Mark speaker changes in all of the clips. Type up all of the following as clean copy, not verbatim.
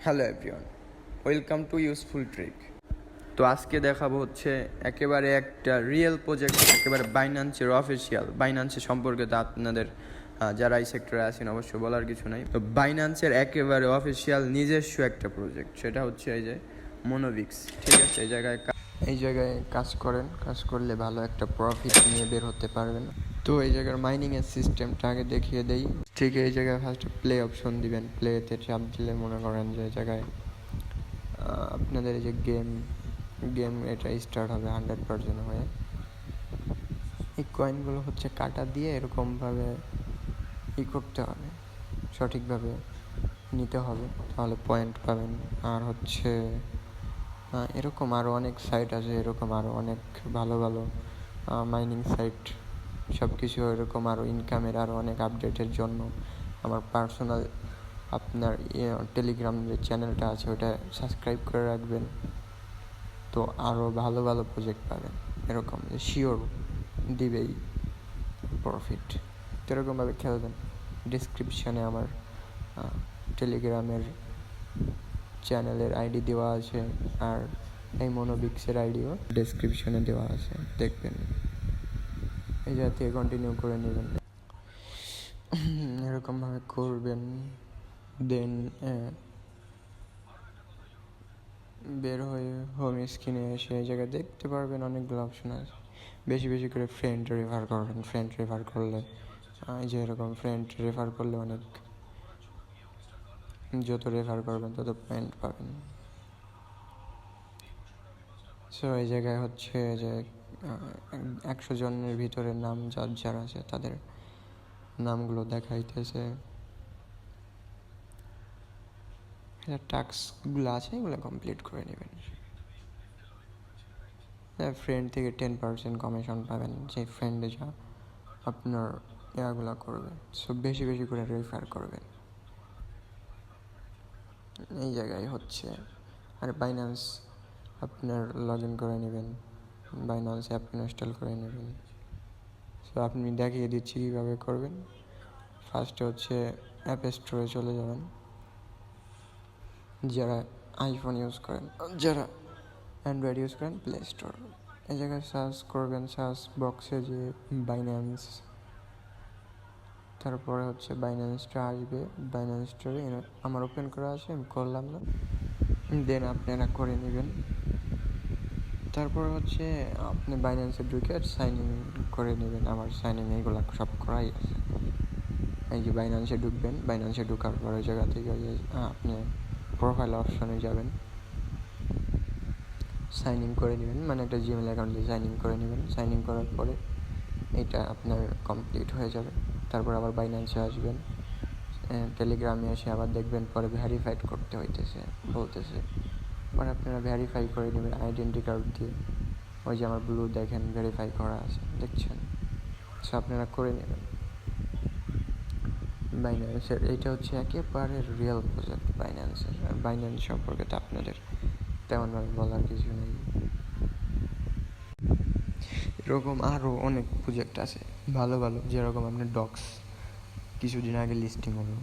Speaker 1: Hello everyone, welcome to useful trick. তো আজকে দেখাবো হচ্ছে একেবারে একটা রিয়েল প্রজেক্ট, একেবারে বাইন্যান্সের অফিসিয়াল। বাইন্যান্সের সম্পর্কে তো আপনাদের যারা এই সেক্টরে আছেন অবশ্য বলার কিছু নাই। তো বাইন্যান্সের একেবারে অফিসিয়াল নিজস্ব একটা প্রজেক্ট, সেটা হচ্ছে এই যে মোনোবিক্স। ঠিক আছে, এই জায়গায় কাজ করেন, কাজ করলে ভালো একটা প্রফিট নিয়ে বের হতে পারবেন। তো এই জায়গার মাইনিংয়ের সিস্টেমটা আগে দেখিয়ে দেই। ঠিক এই জায়গায় ফার্স্ট প্লে অপশন দিবেন। প্লেতে চাপ দিলে মনে করেন যে এই জায়গায় আপনাদের এই যে গেম এটা স্টার্ট হবে 100% হয়ে। এই কয়েনগুলো হচ্ছে কাটা দিয়ে এরকমভাবে করতে হবে, সঠিকভাবে নিতে হবে, তাহলে পয়েন্ট পাবেন। আর হচ্ছে এরকম আরও অনেক সাইট আছে, এরকম আরও অনেক ভালো ভালো মাইনিং সাইট। সব কিছু এরকম আরও ইনকামের আরও অনেক আপডেটের জন্য আমার পার্সোনাল আপনার টেলিগ্রাম যে চ্যানেলটা আছে ওটা সাবস্ক্রাইব করে রাখবেন। তো আরও ভালো ভালো প্রজেক্ট পাবেন, এরকম শিওর দিবেই প্রফিট। তো এরকমভাবে খেলবেন। ডিসক্রিপশানে আমার টেলিগ্রামের চ্যানেলের আইডি দেওয়া আছে, আর এই মোনোবিক্সের আইডিও ডেসক্রিপশনে দেওয়া আছে, দেখবেন। এই জাতীয় কন্টিনিউ করে নেবেন, এরকমভাবে করবেন। দেন বের হয়ে হোম স্ক্রিনে এসে এই জায়গায় দেখতে পারবেন অনেকগুলো অপশন আছে। বেশি বেশি করে ফ্রেন্ড রেফার করবেন। ফ্রেন্ড রেফার করলে এই যে এরকম ফ্রেন্ড রেফার করলে অনেক, যত রেফার করবেন তত পয়েন্ট পাবেন। সো এই জায়গায় হচ্ছে যে 100 জনের ভিতরে নাম যার আছে তাদের নামগুলো দেখাইতেছে। টাস্কগুলো আছে এগুলো কমপ্লিট করে নেবেন। ফ্রেন্ড থেকে 10% কমিশন পাবেন, যে ফ্রেন্ডে যা আপনার ইয়াগুলো করবে। সো বেশি বেশি করে রেফার করবেন। এই জায়গায় হচ্ছে আর বাইন্যান্স আপনার লগ ইন করে নেবেন, বাইন্যান্স অ্যাপ ইনস্টল করে নেবেন। সো আপনি দেখিয়ে দিচ্ছি কীভাবে করবেন। ফার্স্টে হচ্ছে অ্যাপ স্টোরে চলে যাবেন। যারা আইফোন ইউজ করেন, যারা অ্যান্ড্রয়েড ইউজ করেন, প্লে স্টোর। এই জায়গায় সার্চ করবেন, সার্চ বক্সে যে বাইন্যান্স, তারপরে হচ্ছে বাইন্যান্সটা আসবে। বাইন্যান্সটা আমার ওপেন করা আছে, আমি করলাম না। দেন আপনারা করে নেবেন। তারপরে হচ্ছে আপনি বাইন্যান্সে ঢুকে সাইন ইন করে নেবেন। আমার সাইন ইন এগুলো সব করাই আছে। এই যে বাইন্যান্সে ঢুকবেন, বাইন্যান্সে ঢুকার পর ওই জায়গা থেকে আপনি প্রোফাইল অপশনে যাবেন, সাইন ইন করে নেবেন, মানে একটা জিমেল অ্যাকাউন্ট দিয়ে সাইন ইন করে নেবেন। সাইন ইন করার পরে এটা আপনার কমপ্লিট হয়ে যাবে। তারপর আবার বাইন্যান্সে আসবেন, টেলিগ্রামে এসে আবার দেখবেন পরে ভেরিফাইড করতে বলতেছে। পরে আপনারা ভেরিফাই করে নেবেন আইডেন্টি কার্ড দিয়ে। ওই যে আমার ব্লু দেখেন ভেরিফাই করা আছে, দেখছেন? সো আপনারা করে নেবেন। বাইন্যান্সের এইটা হচ্ছে একেবারে রিয়েল প্রজেক্ট বাইন্যান্সের। আর বাইন্যান্স সম্পর্কে তো আপনাদের তেমনভাবে বলার কিছু নেই। এরকম আরও অনেক প্রজেক্ট আছে ভালো ভালো, যেরকম আপনার ডক্স কিছুদিন আগে লিস্টিং হলো,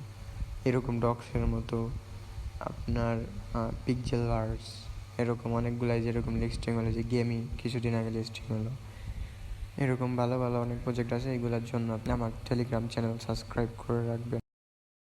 Speaker 1: এরকম ডক্সের মতো আপনার পিক্সেলভার্স, এরকম অনেকগুলাই যেরকম লিস্টিং হলো, যে গেমিং কিছুদিন আগে লিস্টিং হলো। এরকম ভালো ভালো অনেক প্রজেক্ট আছে। এগুলোর জন্য আপনি আমার টেলিগ্রাম চ্যানেল সাবস্ক্রাইব করে রাখবেন।